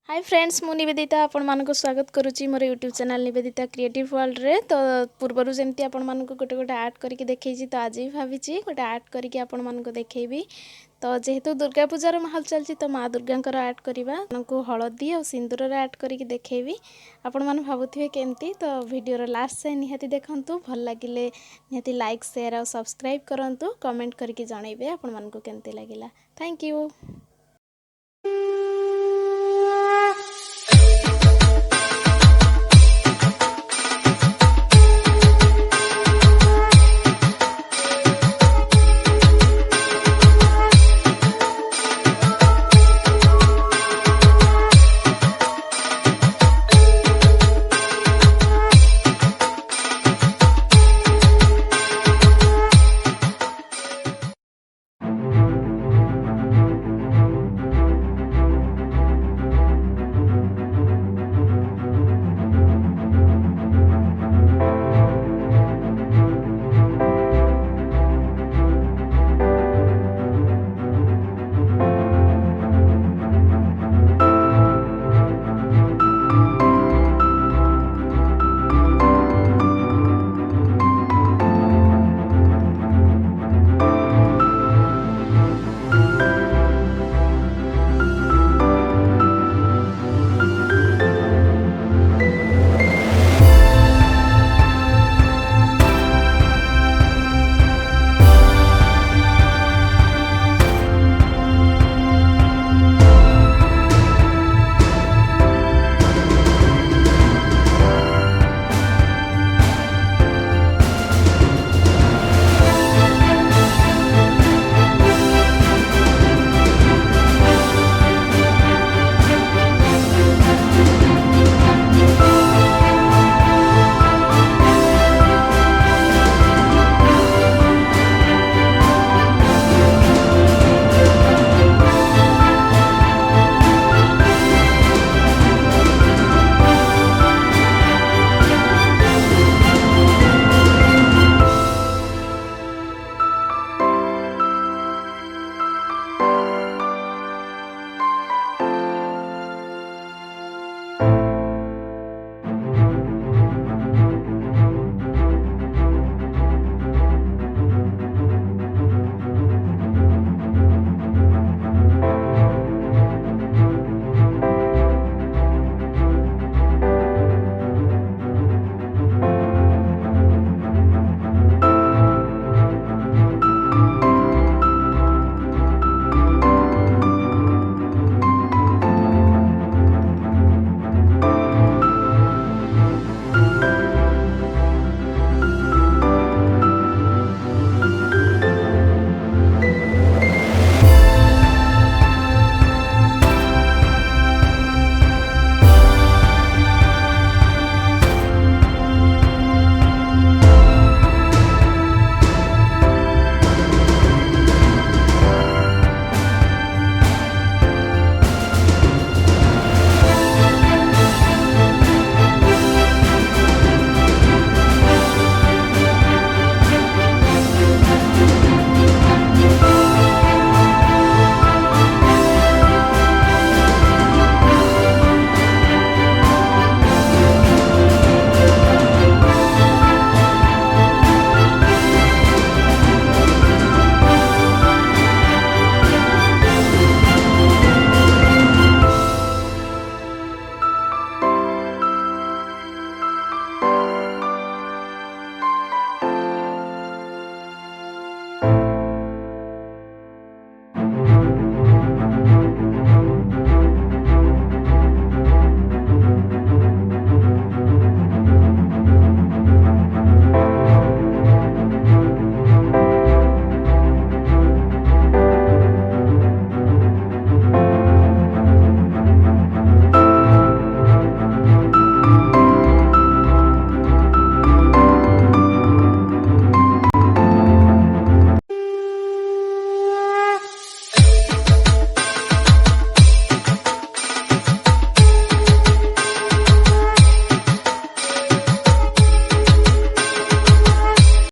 Hi friends मु निवेदिता आपण मानको स्वागत करुच्ची मोर YouTube channel Nivedita creative world रे। तो पूर्वर जमी आपण मानको गोटे गोटे आर्ट करके देखी तो आज भी भावी गोटे आर्ट करके आपण मानको देखैबी। तो जेहेतु दुर्गा पूजार माहौल चलती तो माँ दुर्गा आर्ट करवा को हलदी और सिंदूर आर्ट करके देखैबी। आपण माने भाबुथिबे केमती तो वीडियो लास्ट से निहाती देखंतु भल लागिले निहाती लाइक शेयर और सब्सक्राइब करंतु कमेंट करके जणाइबे आपण मानको केमती लागिला। Thank you.